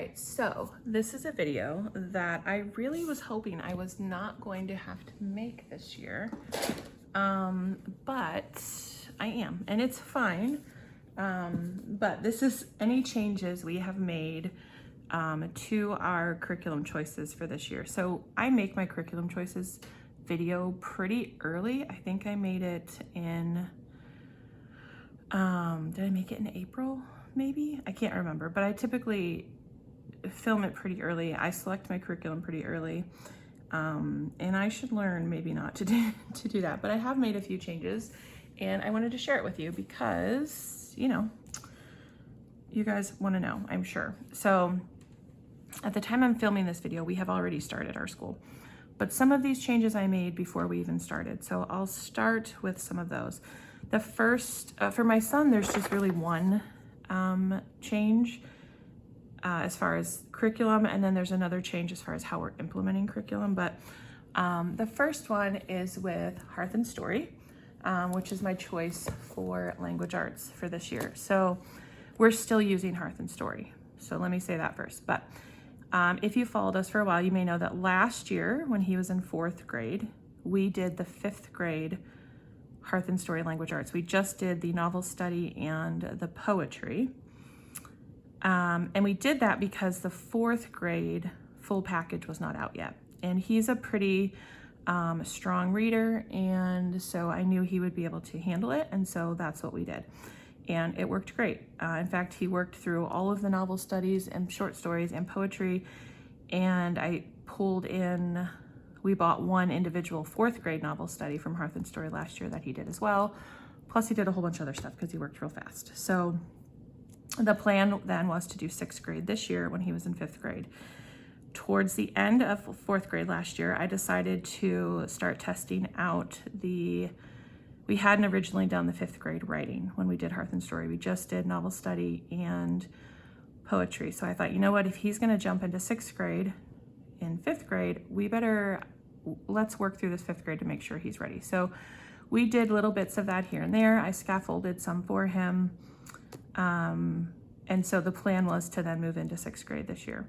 right, so this is a video that I really was hoping I was not going to have to make this year, but I am, and it's fine. But this is any changes we have made to our curriculum choices for this year. So I make my curriculum choices video pretty early. I think I made it in, did I make it in April? Maybe? I can't remember, but I typically film it pretty early. I select my curriculum pretty early. And I should learn maybe not to do that, but I have made a few changes and I wanted to share it with you because, you know, you guys want to know, I'm sure. So at the time I'm filming this video, we have already started our school, but some of these changes I made before we even started. So I'll start with some of those. The first, for my son, there's just really one change as far as curriculum, and then there's another change as far as how we're implementing curriculum. But the first one is with Hearth&story, which is my choice for language arts for this year. So we're still using Hearth&story. So let me say that first. But if you followed us for a while, you may know that last year when he was in 4th grade, we did the 5th grade Hearth&story language arts. We just did the novel study and the poetry. And we did that because the 4th grade full package was not out yet. And he's a pretty strong reader, and so I knew he would be able to handle it, and so that's what we did. And it worked great. In fact, he worked through all of the novel studies and short stories and poetry, and I pulled in, we bought one individual 4th grade novel study from Hearth&story last year that he did as well. Plus he did a whole bunch of other stuff because he worked real fast. So the plan then was to do 6th grade this year when he was in 5th grade. Towards the end of 4th grade last year, I decided to start testing out we hadn't originally done the 5th grade writing when we did Hearth&story. We just did novel study and poetry. So I thought, you know what, if he's gonna jump into 6th grade in 5th grade, let's work through this 5th grade to make sure he's ready. So we did little bits of that here and there. I scaffolded some for him. And so the plan was to then move into 6th grade this year.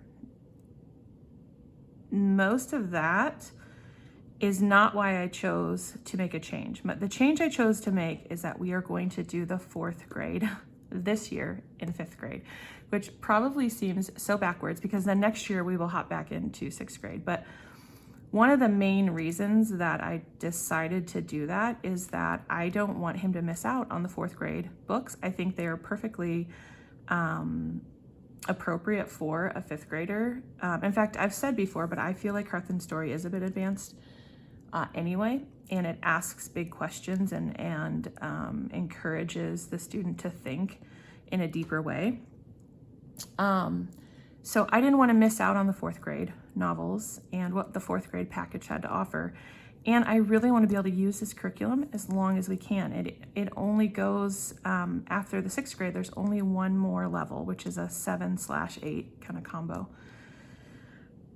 Most of that is not why I chose to make a change. But the change I chose to make is that we are going to do the 4th grade this year in 5th grade, which probably seems so backwards because then next year we will hop back into 6th grade. But one of the main reasons that I decided to do that is that I don't want him to miss out on the 4th grade books. I think they are perfectly appropriate for a 5th grader. In fact, I've said before, but I feel like Hearth&story is a bit advanced anyway, and it asks big questions and encourages the student to think in a deeper way. So I didn't want to miss out on the 4th grade novels and what the 4th grade package had to offer. And I really want to be able to use this curriculum as long as we can. It only goes, after the 6th grade, there's only one more level, which is a 7/8 kind of combo.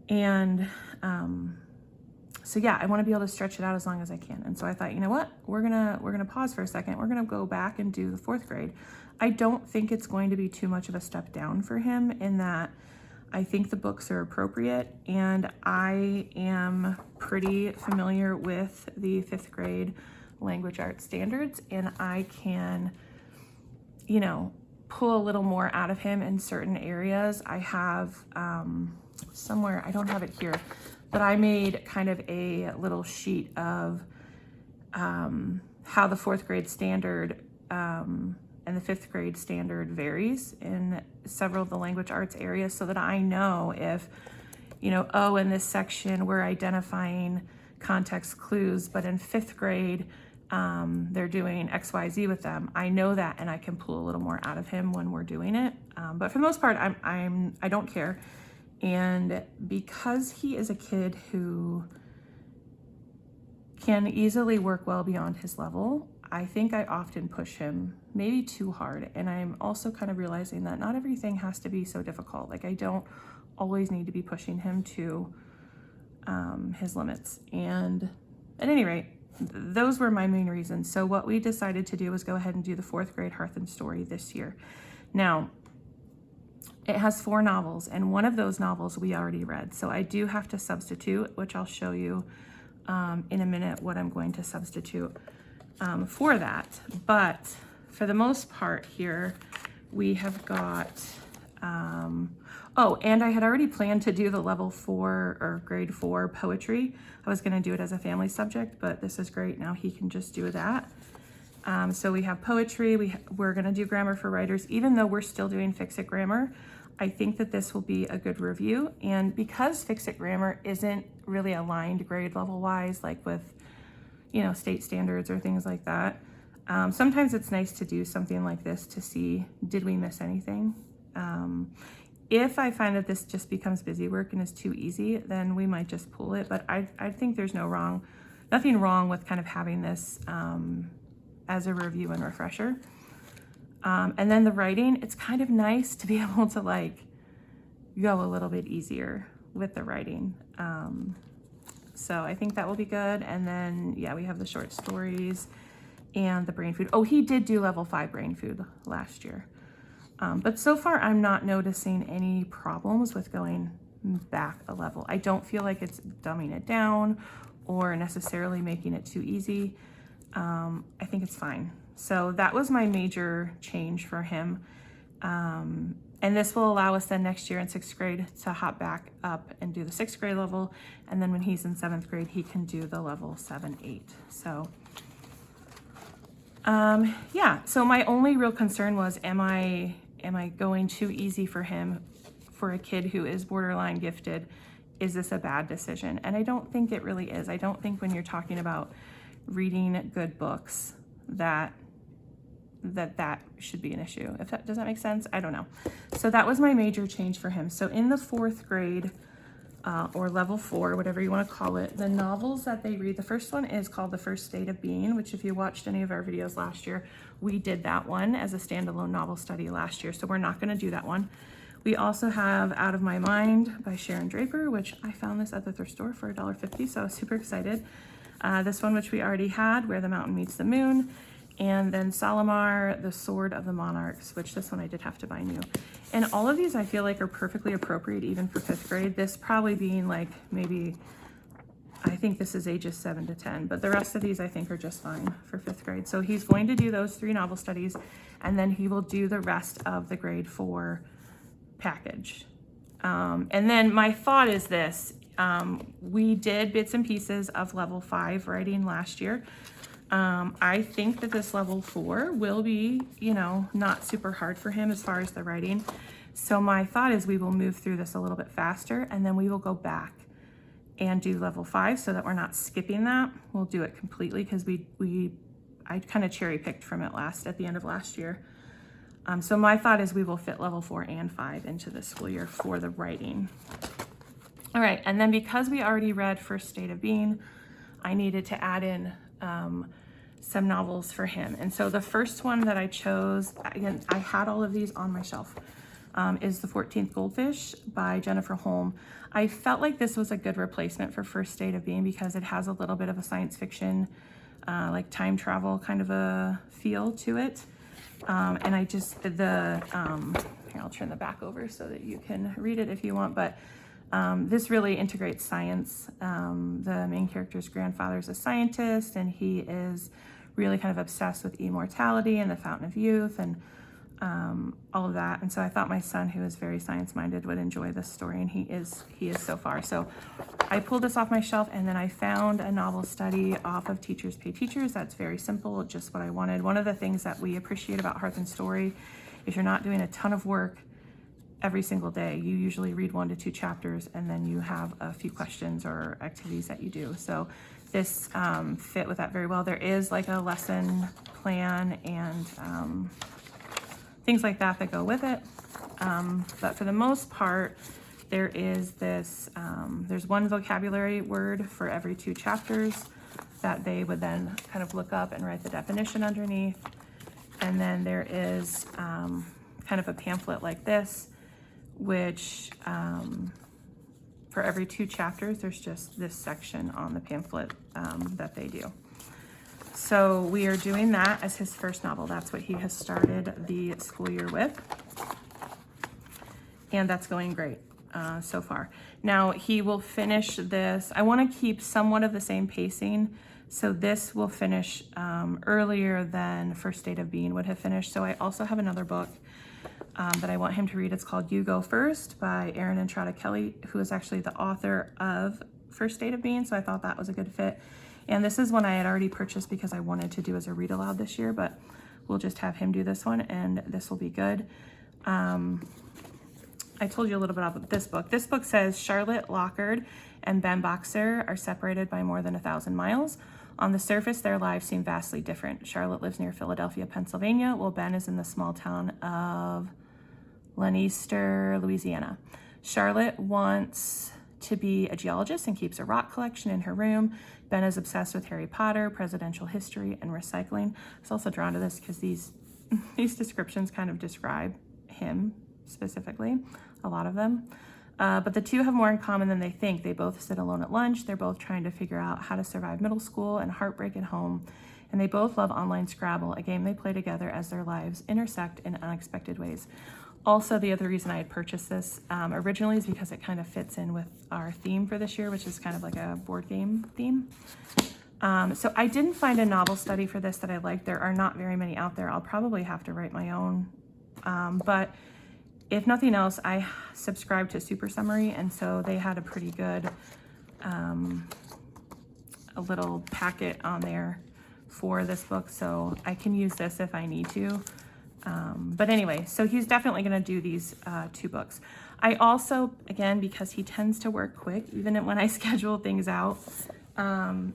And so yeah, I want to be able to stretch it out as long as I can. And so I thought, you know what, we're gonna pause for a second. We're gonna go back and do the 4th grade. I don't think it's going to be too much of a step down for him in that I think the books are appropriate, and I am pretty familiar with the 5th grade language arts standards, and I can, you know, pull a little more out of him in certain areas. I have somewhere, I don't have it here, but I made kind of a little sheet of how the 4th grade standard and the 5th grade standard varies in several of the language arts areas, so that I know if, you know, oh, in this section we're identifying context clues, but in 5th grade they're doing XYZ with them. I know that, and I can pull a little more out of him when we're doing it. But for the most part, I don't care. And because he is a kid who can easily work well beyond his level, I think I often push him maybe too hard. And I'm also kind of realizing that not everything has to be so difficult. Like, I don't always need to be pushing him to his limits. And at any rate, those were my main reasons. So what we decided to do was go ahead and do the 4th grade Hearth&story this year. Now, It has 4 novels, and one of those novels we already read. So I do have to substitute, which I'll show you in a minute what I'm going to substitute for that. But for the most part here, we have got, oh, and I had already planned to do the level 4 or grade 4 poetry. I was gonna do it as a family subject, but this is great. Now he can just do that. So we have poetry, we're gonna do grammar for writers, even though we're still doing Fix-It Grammar. I think that this will be a good review. And because Fix-It Grammar isn't really aligned grade level wise, like with, you know, state standards or things like that, sometimes it's nice to do something like this to see, did we miss anything? If I find that this just becomes busy work and is too easy, then we might just pull it. But I think there's nothing wrong with kind of having this as a review and refresher. And then the writing, it's kind of nice to be able to like go a little bit easier with the writing. So I think that will be good. And then, yeah, we have the short stories and the brain food. Oh, he did do level 5 brain food last year. But so far I'm not noticing any problems with going back a level. I don't feel like it's dumbing it down or necessarily making it too easy. I think it's fine. So that was my major change for him. And this will allow us then next year in 6th grade to hop back up and do the 6th grade level. And then when he's in 7th grade, he can do the level 7, 8. So, yeah, so my only real concern was, am I going too easy for him for a kid who is borderline gifted? Is this a bad decision? And I don't think it really is. I don't think when you're talking about reading good books that should be an issue. Does that make sense? I don't know. So that was my major change for him. So in the 4th grade or level 4, whatever you want to call it, the novels that they read, the first one is called The First State of Being, which if you watched any of our videos last year, we did that one as a standalone novel study last year. So we're not going to do that one. We also have Out of My Mind by Sharon Draper, which I found this at the thrift store for $1.50. So I was super excited. This one, which we already had, Where the Mountain Meets the Moon. And then Salamar, The Sword of the Monarchs, which this one I did have to buy new. And all of these I feel like are perfectly appropriate even for 5th grade. This probably being like maybe, I think this is ages 7 to 10, but the rest of these I think are just fine for 5th grade. So he's going to do those 3 novel studies, and then he will do the rest of the grade 4 package. And then my thought is this, we did bits and pieces of level 5 writing last year. I think that this level 4 will be, you know, not super hard for him as far as the writing. So my thought is we will move through this a little bit faster, and then we will go back and do level 5 so that we're not skipping that. We'll do it completely because I kind of cherry picked from it at the end of last year. So my thought is we will fit level 4 and 5 into this school year for the writing. All right, and then because we already read First State of Being, I needed to add in some novels for him. And so the first one that I chose, again, I had all of these on my shelf, is The 14th Goldfish by Jennifer Holm. I felt like this was a good replacement for First State of Being because it has a little bit of a science fiction, like time travel kind of a feel to it. And I just, here, I'll turn the back over so that you can read it if you want, but this really integrates science. The main character's grandfather is a scientist, and he is really kind of obsessed with immortality and the fountain of youth and all of that. And so I thought my son, who is very science-minded, would enjoy this story, and he is so far. So I pulled this off my shelf, and then I found a novel study off of Teachers Pay Teachers. That's very simple, just what I wanted. One of the things that we appreciate about Hearth&story is you're not doing a ton of work every single day. You usually read 1 to 2 chapters, and then you have a few questions or activities that you do. So this fit with that very well. There is like a lesson plan and things like that go with it. But for the most part, there is this, there's 1 vocabulary word for every 2 chapters that they would then kind of look up and write the definition underneath. And then there is kind of a pamphlet like this, which for every 2 chapters, there's just this section on the pamphlet that they do. So we are doing that as his first novel. That's what he has started the school year with. and that's going great so far. Now he will finish this. I want to keep somewhat of the same pacing, so this will finish earlier than First State of Being would have finished. So I also have another book that I want him to read. It's called You Go First by Erin and Trotta Kelly, who is actually the author of First State of Being, so I thought that was a good fit. And this is one I had already purchased because I wanted to do as a read aloud this year, but we'll just have him do this one, and this will be good. I told you a little bit about this book. This book says Charlotte Lockard and Ben Boxer are separated by more than 1,000 miles. On the surface, their lives seem vastly different. Charlotte lives near Philadelphia, Pennsylvania, while Ben is in the small town of Lancaster, Louisiana. Charlotte wants to be a geologist and keeps a rock collection in her room. Ben is obsessed with Harry Potter, presidential history, and recycling. I was also drawn to this because these descriptions kind of describe him specifically, a lot of them. But the two have more in common than they think. They both sit alone at lunch. They're both trying to figure out how to survive middle school and heartbreak at home. And they both love online Scrabble, a game they play together as their lives intersect in unexpected ways. Also, the other reason I had purchased this originally is because it kind of fits in with our theme for this year, which is kind of like a board game theme. So I didn't find a novel study for this that I liked. There are not very many out there. I'll probably have to write my own. But if nothing else, I subscribed to Super Summary, and so they had a pretty good a little packet on there for this book, so I can use this if I need to. But anyway, so he's definitely going to do these two books. I also, again, because he tends to work quick, even when I schedule things out, I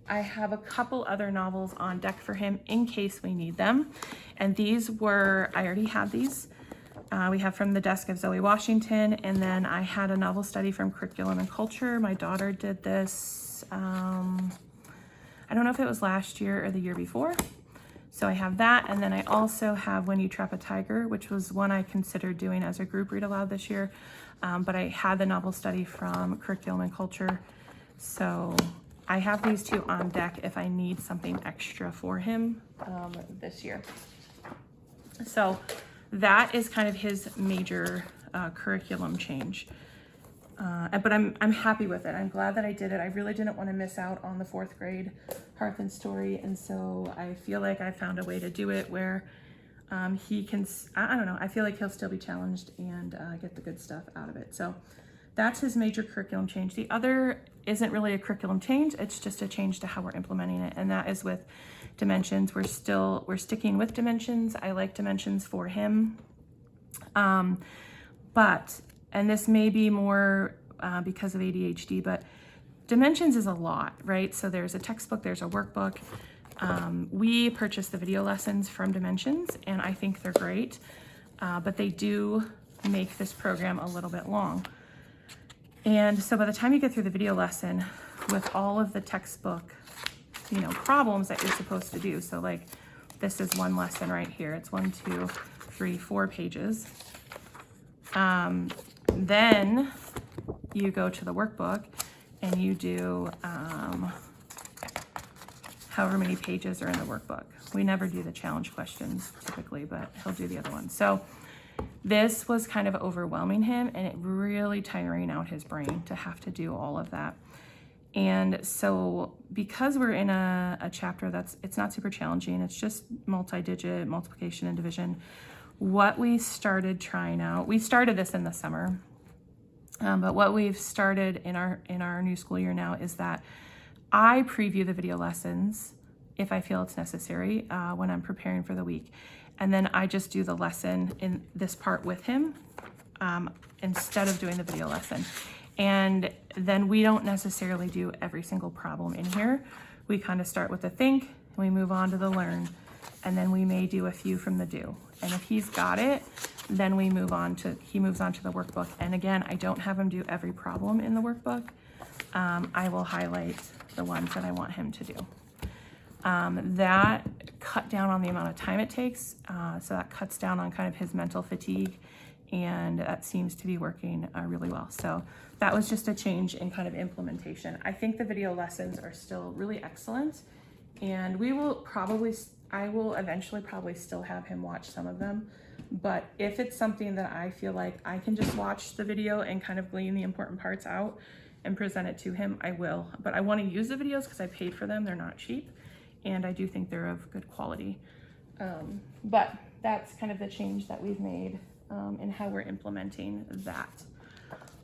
have a couple other novels on deck for him in case we need them. And these were, I already have these. We have From the Desk of Zoe Washington, and then I had a novel study from Curriculum and Culture. My daughter did this, I don't know if it was last year or the year before. So I have that, and then I also have When You Trap a Tiger, which was one I considered doing as a group read aloud this year, but I had the novel study from Curriculum and Culture. So I have these two on deck if I need something extra for him this year. So that is kind of his major curriculum change. But I'm happy with it. I'm glad that I did it. I really didn't want to miss out on the 4th grade Hearth&story, and so I feel like I found a way to do it where he can, I don't know, I feel like he'll still be challenged and get the good stuff out of it. So that's his major curriculum change. The other isn't really a curriculum change, it's just a change to how we're implementing it, and that is with Dimensions. We're sticking with Dimensions. I like Dimensions for him. But, and this may be more because of ADHD, but Dimensions is a lot, right? So there's a textbook, there's a workbook. We purchased the video lessons from Dimensions, and I think they're great, but they do make this program a little bit long. And so by the time you get through the video lesson with all of the textbook, you know, problems that you're supposed to do. So like this is one lesson right here. It's 1, 2, 3, 4 pages. Then you go to the workbook and you do however many pages are in the workbook. We never do the challenge questions typically, but he'll do the other ones. So this was kind of overwhelming him, and it really tiring out his brain to have to do all of that. And so because we're in a chapter it's not super challenging, it's just multi-digit multiplication and division, what we started trying out, we started this in the summer, but what we've started in our new school year now is that I preview the video lessons if I feel it's necessary when I'm preparing for the week. And then I just do the lesson in this part with him instead of doing the video lesson. And then we don't necessarily do every single problem in here. We kind of start with the think, and we move on to the learn, and then we may do a few from the do. And if he's got it, then he moves on to the workbook. And again, I don't have him do every problem in the workbook. I will highlight the ones that I want him to do. That cut down on the amount of time it takes, so that cuts down on kind of his mental fatigue, and that seems to be working really well. So that was just a change in kind of implementation. I think the video lessons are still really excellent, and I will eventually probably still have him watch some of them, But if it's something that I feel like I can just watch the video and kind of glean the important parts out and present it to him, I will. But I want to use the videos because I paid for them. They're not cheap, and I do think they're of good quality. But that's kind of the change that we've made in how we're implementing that.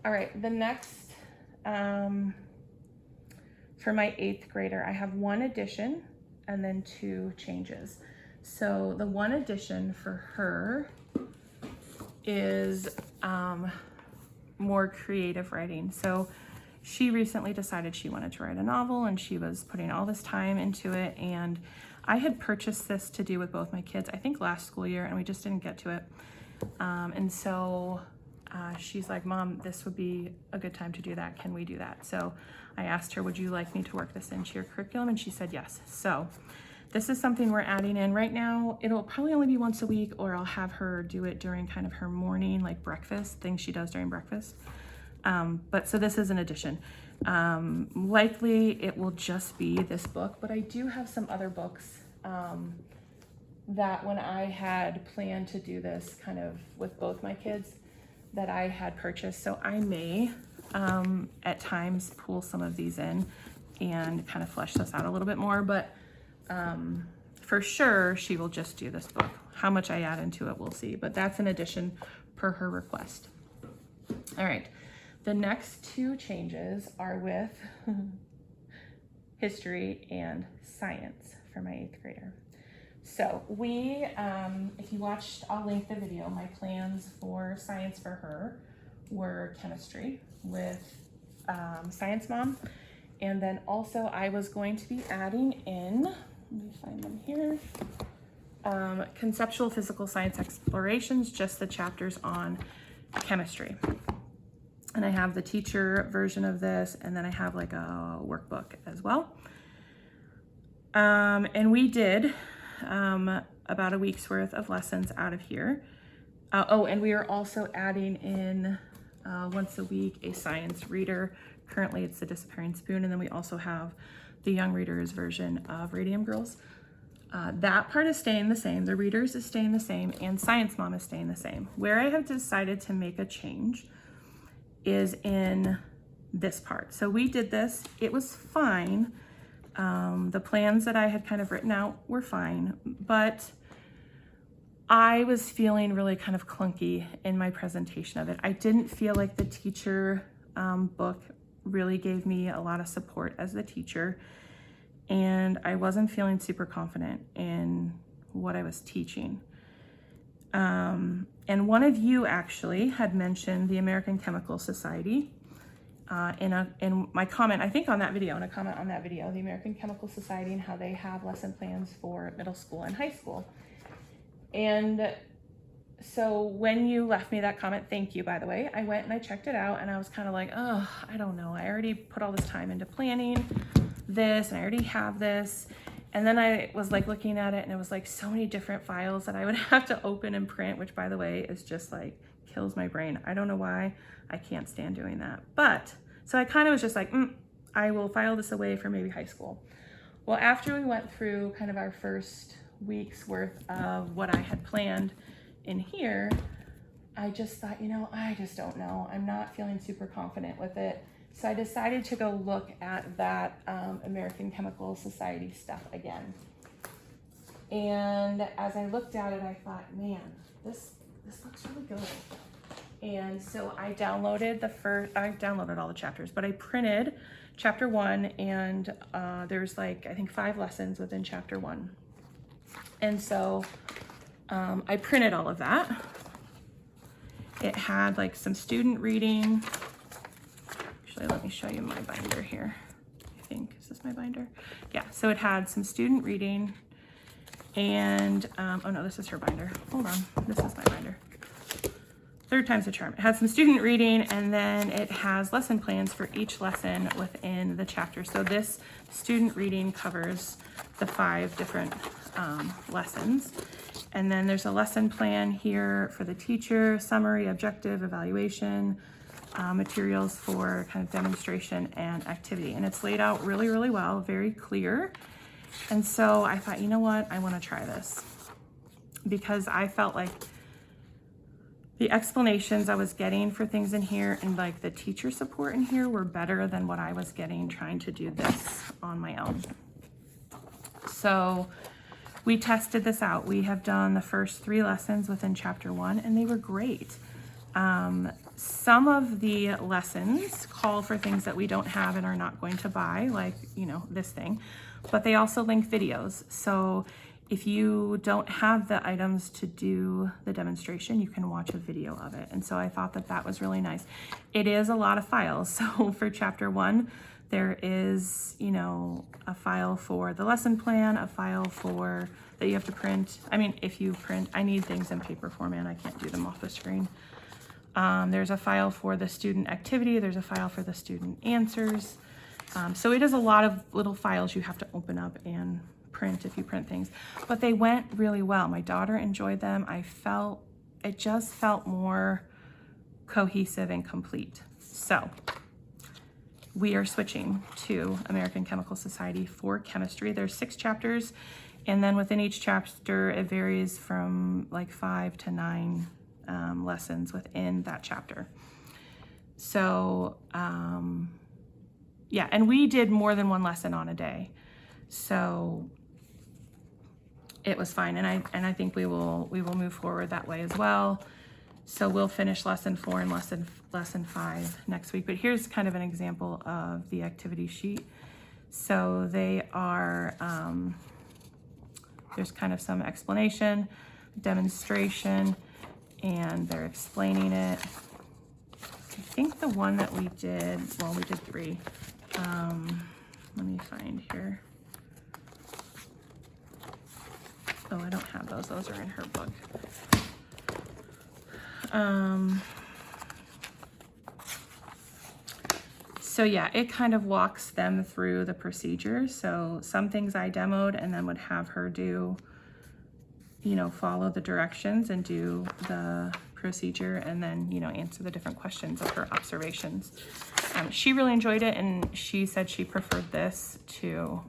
All right, the next, for my 8th grader, I have 1 addition and then 2 changes. So the 1 addition for her is more creative writing. So she recently decided she wanted to write a novel, and she was putting all this time into it. And I had purchased this to do with both my kids, I think last school year, and we just didn't get to it. And so she's like, Mom, this would be a good time to do that. Can we do that? So I asked her, would you like me to work this into your curriculum? And she said yes. So this is something we're adding in right now. It'll probably only be once a week, or I'll have her do it during kind of her morning, like breakfast, things she does during breakfast. But so this is an addition. Likely it will just be this book, but I do have some other books that when I had planned to do this kind of with both my kids that I had purchased. So I may at times pull some of these in and kind of flesh this out a little bit more, but for sure she will just do this book. How much I add into it, we'll see, but that's an addition per her request. All right, the next 2 changes are with history and science for my 8th grader. So we, if you watched, I'll link the video, my plans for science for her were chemistry with Science Mom. And then also I was going to be adding in, let me find them here, conceptual physical science explorations, just the chapters on chemistry. And I have the teacher version of this, and then I have like a workbook as well. And we did about a week's worth of lessons out of here. And we are also adding in once a week a science reader. Currently it's The Disappearing Spoon, and then we also have the young readers version of Radium Girls. That part is staying the same, the readers is staying the same, and Science Mom is staying the same. Where I have decided to make a change is in this part. So we did this, it was fine. The plans that I had kind of written out were fine, but I was feeling really kind of clunky in my presentation of it. I didn't feel like the teacher book really gave me a lot of support as the teacher, and I wasn't feeling super confident in what I was teaching. And one of you actually had mentioned the American Chemical Society in my comment, I think on that video, in a comment on that video, the American Chemical Society and how they have lesson plans for middle school and high school. And so when you left me that comment, thank you, by the way, I went and I checked it out, and I was kind of like, oh, I don't know. I already put all this time into planning this, and I already have this. And then I was like looking at it, and it was like so many different files that I would have to open and print, which by the way is just like kills my brain. I don't know why. I can't stand doing that. But so I kind of was just like, I will file this away for maybe high school. Well, after we went through kind of our first week's worth of what I had planned in here, I just thought, you know, I just don't know. I'm not feeling super confident with it. So I decided to go look at that American Chemical Society stuff again. And as I looked at it, I thought, man, this looks really good. And so I downloaded I downloaded all the chapters, but I printed chapter 1, and there's like, I think 5 lessons within chapter 1. And so I printed all of that. It had like some student reading. Actually, let me show you my binder here. I think, is this my binder? Yeah, so it had some student reading, and, oh no, this is her binder. Hold on, this is my binder. 3rd time's a charm. It has some student reading, and then it has lesson plans for each lesson within the chapter. So this student reading covers the 5 different lessons. And then there's a lesson plan here for the teacher, summary, objective, evaluation, materials for kind of demonstration and activity. And it's laid out really, really well, very clear. And so I thought, you know what, I want to try this, because I felt like the explanations I was getting for things in here and like the teacher support in here were better than what I was getting trying to do this on my own. So we tested this out. We have done the first 3 lessons within chapter 1 and they were great. Some of the lessons call for things that we don't have and are not going to buy, like, you know, this thing, but they also link videos. So if you don't have the items to do the demonstration, you can watch a video of it. And so I thought that that was really nice. It is a lot of files. So for chapter 1, there is, you know, a file for the lesson plan, a file for that you have to print. I mean, if you print, I need things in paper format. I can't do them off the screen. There's a file for the student activity. There's a file for the student answers. So it is a lot of little files you have to open up and print if you print things, but they went really well. My daughter enjoyed them. It just felt more cohesive and complete. So we are switching to American Chemical Society for chemistry. There's 6 chapters, and then within each chapter, it varies from like 5 to 9 lessons within that chapter. So yeah, and we did more than 1 lesson on a day, so it was fine. And I think we will move forward that way as well. So we'll finish lesson 4 and lesson 5 next week. But here's kind of an example of the activity sheet. So they are, there's kind of some explanation, demonstration, and they're explaining it. I think the one that we did, well, we did 3. Let me find here. Oh, I don't have those. Those are in her book. So yeah, it kind of walks them through the procedure. So some things I demoed and then would have her do, you know, follow the directions and do the procedure and then, you know, answer the different questions of her observations. She really enjoyed it and she said she preferred this to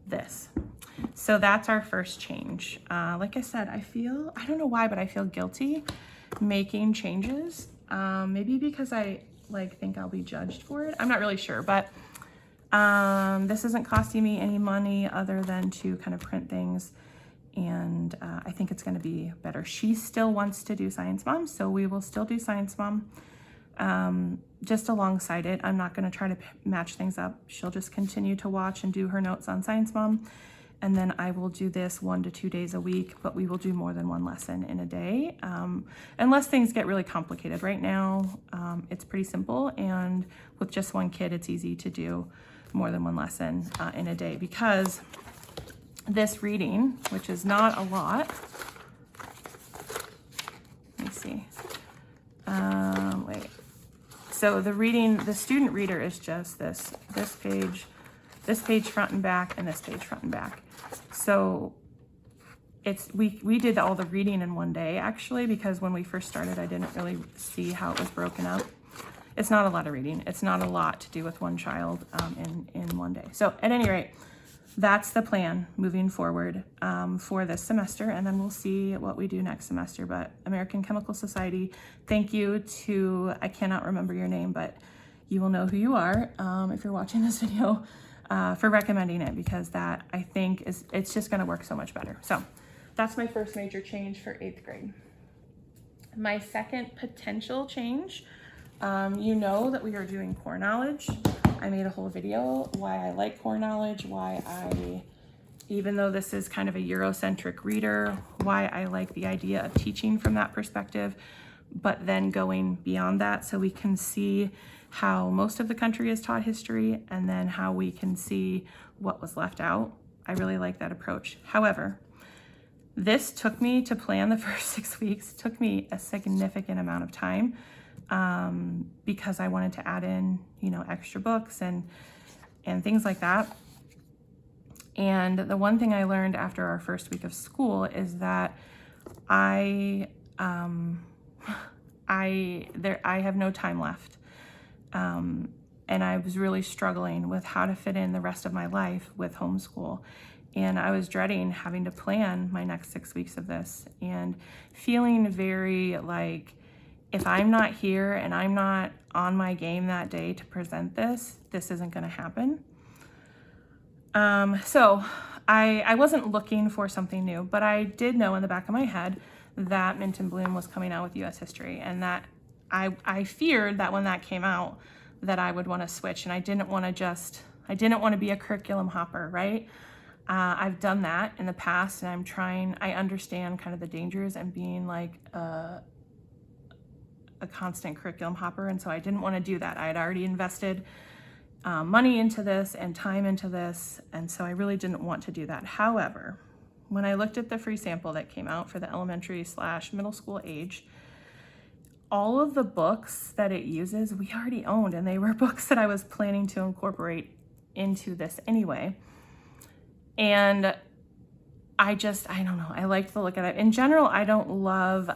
this. So that's our first change. Like I said, I don't know why, but I feel guilty making changes. Maybe because I think I'll be judged for it. I'm not really sure, but this isn't costing me any money other than to kind of print things. And I think it's going to be better. She still wants to do Science Mom, so we will still do Science Mom just alongside it. I'm not going to try to match things up. She'll just continue to watch and do her notes on Science Mom. And then I will do this 1 to 2 days a week, but we will do more than 1 lesson in a day, unless things get really complicated. Right now, it's pretty simple, and with just 1 kid, it's easy to do more than 1 lesson in a day, because this reading, which is not a lot, let me see, wait. So the student reader is just this page front and back, and this page front and back. So we did all the reading in 1 day, actually, because when we first started, I didn't really see how it was broken up. It's not a lot of reading. It's not a lot to do with 1 child in 1 day. So at any rate, that's the plan moving forward for this semester, and then we'll see what we do next semester. But American Chemical Society, thank you to, I cannot remember your name, but you will know who you are if you're watching this video, for recommending it, because that, I think, it's just going to work so much better. So that's my first major change for 8th grade. My second potential change, you know that we are doing core knowledge. I made a whole video why I like core knowledge, even though this is kind of a Eurocentric reader, why I like the idea of teaching from that perspective, but then going beyond that so we can see how most of the country is taught history, and then how we can see what was left out. I really like that approach. However, this took me to plan the first 6 weeks, took me a significant amount of time, because I wanted to add in, you know, extra books and things like that. And the one thing I learned after our first week of school is that I have no time left. And I was really struggling with how to fit in the rest of my life with homeschool. And I was dreading having to plan my next 6 weeks of this and feeling very like, if I'm not here and I'm not on my game that day to present this, this isn't going to happen. So I wasn't looking for something new, but I did know in the back of my head that Mint and Bloom was coming out with US history, and that I feared that when that came out that I would want to switch, and I didn't want to be a curriculum hopper, right? I've done that in the past, and I understand kind of the dangers and being like a constant curriculum hopper, and so I didn't want to do that. I had already invested money into this and time into this, and so I really didn't want to do that. However, when I looked at the free sample that came out for the elementary/middle school age, all of the books that it uses we already owned, and they were books that I was planning to incorporate into this anyway. And I don't know, I liked the look of it. In general, I don't love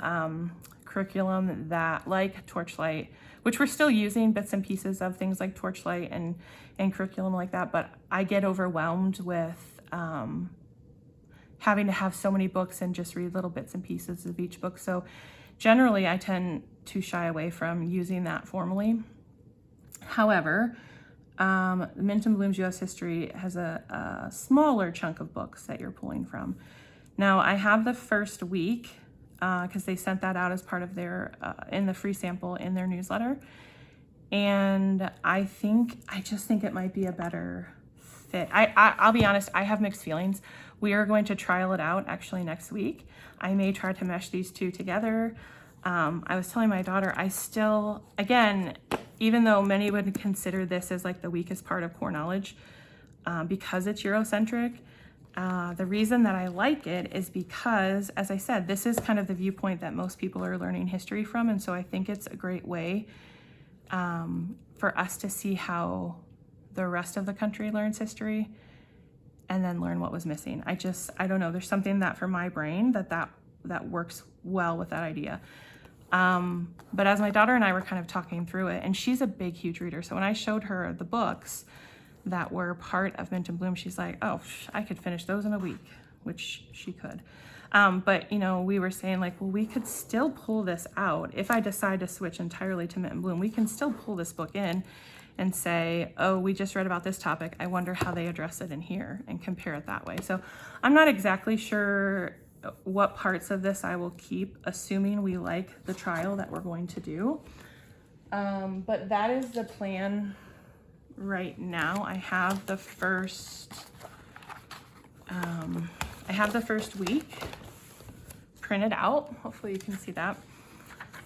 curriculum that, like Torchlight, which we're still using bits and pieces of things like Torchlight and curriculum like that, but I get overwhelmed with having to have so many books and just read little bits and pieces of each book. So generally, I tend to shy away from using that formally. However, Mint and Bloom's US History has a smaller chunk of books that you're pulling from. Now, I have the first week because they sent that out as part of their, in the free sample in their newsletter. And I just think it might be a better fit. I'll be honest, I have mixed feelings. We are going to trial it out actually next week. I may try to mesh these two together. I was telling my daughter, I still, again, even though many would consider this as like the weakest part of core knowledge, because it's Eurocentric, the reason that I like it is because, as I said, this is kind of the viewpoint that most people are learning history from. And so I think it's a great way for us to see how the rest of the country learns history and then learn what was missing. I don't know, there's something that for my brain that works well with that idea. But as my daughter and I were kind of talking through it, and she's a big, huge reader. So when I showed her the books that were part of Mint and Bloom, she's like, oh, I could finish those in a week, which she could. But, we were saying like, well, we could still pull this out. If I decide to switch entirely to Mint and Bloom, we can still pull this book in and say, oh, we just read about this topic. I wonder how they address it in here, and compare it that way. So I'm not exactly sure what parts of this I will keep, assuming we like the trial that we're going to do. But that is the plan right now. I have the first week printed out. Hopefully you can see that.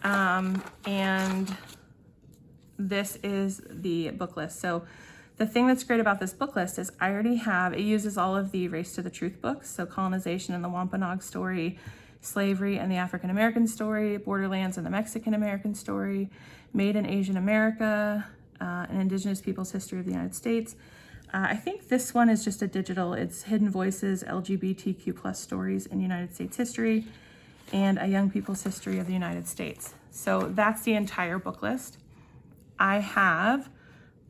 And this is the book list. So the thing that's great about this book list is it uses all of the Race to the Truth books. So Colonization and the Wampanoag Story, Slavery and the African American Story, Borderlands and the Mexican American Story, Made in Asian America, an Indigenous Peoples History of the United States. I think this one is just a digital. It's Hidden Voices, LGBTQ+ Stories in United States History, and A Young People's History of the United States. So that's the entire book list. I have,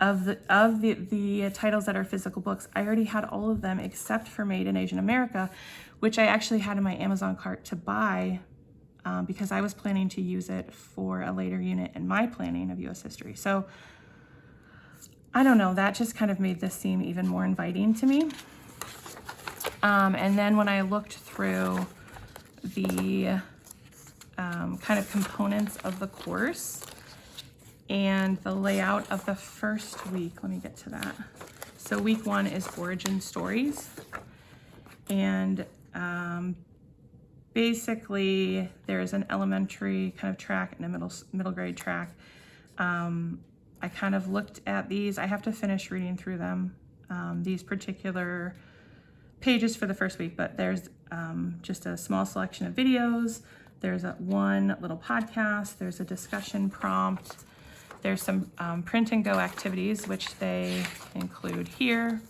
of the titles that are physical books, I already had all of them except for Made in Asian America, which I actually had in my Amazon cart to buy because I was planning to use it for a later unit in my planning of US history. So I don't know, that just kind of made this seem even more inviting to me. And then when I looked through the kind of components of the course and the layout of the first week, let me get to that. So week 1 is origin stories. And basically there's an elementary kind of track and a middle grade track. I kind of looked at these. I have to finish reading through them, these particular pages for the first week, but there's just a small selection of videos. There's one little podcast. There's a discussion prompt. There's some print and go activities, which they include here.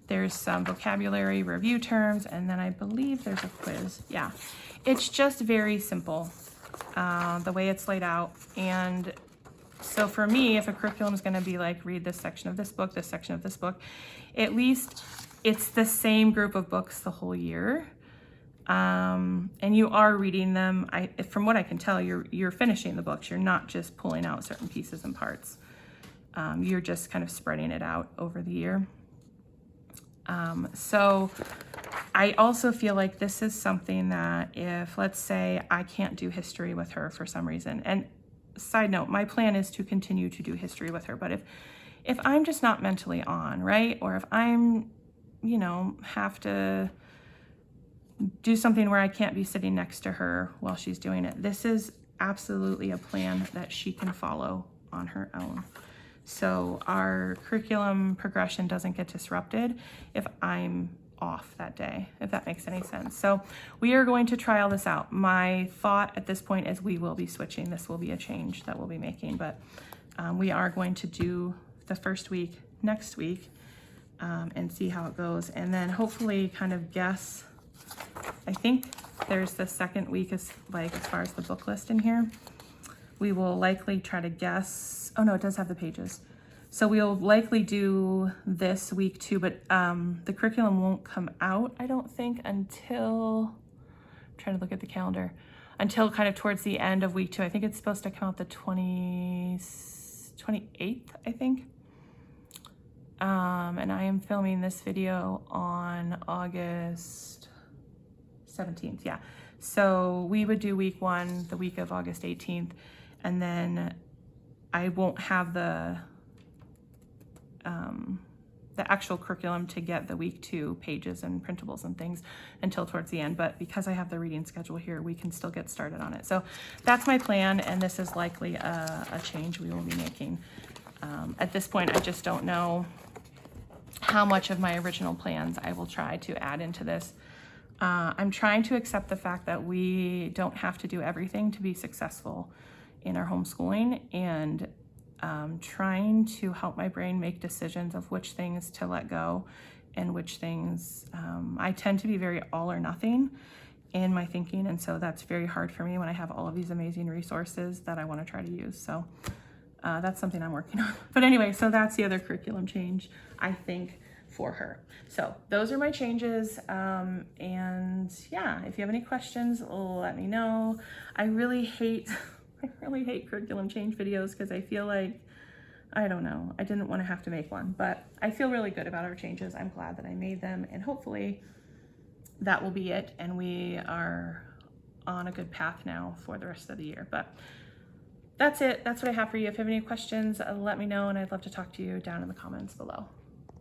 There's some vocabulary review terms, and then I believe there's a quiz. Yeah, it's just very simple, the way it's laid out. And so for me, if a curriculum is going to be like, read this section of this book, this section of this book, at least it's the same group of books the whole year. And you are reading them. From what I can tell, you're finishing the books. You're not just pulling out certain pieces and parts. You're just kind of spreading it out over the year. So I also feel like this is something that if, let's say, I can't do history with her for some reason, and side note, my plan is to continue to do history with her, but if I'm just not mentally on, right? Or if I'm, have to do something where I can't be sitting next to her while she's doing it, this is absolutely a plan that she can follow on her own. So our curriculum progression doesn't get disrupted if I'm off that day, if that makes any sense. So we are going to try all this out. My thought at this point is we will be switching. This will be a change that we'll be making, but we are going to do the first week next week and see how it goes. And then hopefully kind of guess, I think there's the second week as far as the book list in here. We will likely try to guess, oh no, it does have the pages. So we'll likely do this week too, but the curriculum won't come out, I don't think, until, I'm trying to look at the calendar, until kind of towards the end of week 2. I think it's supposed to come out the 28th, I think. And I am filming this video on August 17th, yeah. So we would do week 1, the week of August 18th, and then I won't have the actual curriculum to get the week 2 pages and printables and things until towards the end. But because I have the reading schedule here, we can still get started on it. So that's my plan, and this is likely a change we will be making. At this point, I just don't know how much of my original plans I will try to add into this. I'm trying to accept the fact that we don't have to do everything to be successful in our homeschooling, and trying to help my brain make decisions of which things to let go and which things, I tend to be very all or nothing in my thinking, and so that's very hard for me when I have all of these amazing resources that I want to try to use. So that's something I'm working on. But anyway, so that's the other curriculum change, I think, for her. So those are my changes. And yeah, if you have any questions, let me know. I really hate curriculum change videos because I feel like, I don't know, I didn't want to have to make one, but I feel really good about our changes. I'm glad that I made them, and hopefully that will be it. And we are on a good path now for the rest of the year. But that's it. That's what I have for you. If you have any questions, let me know, and I'd love to talk to you down in the comments below.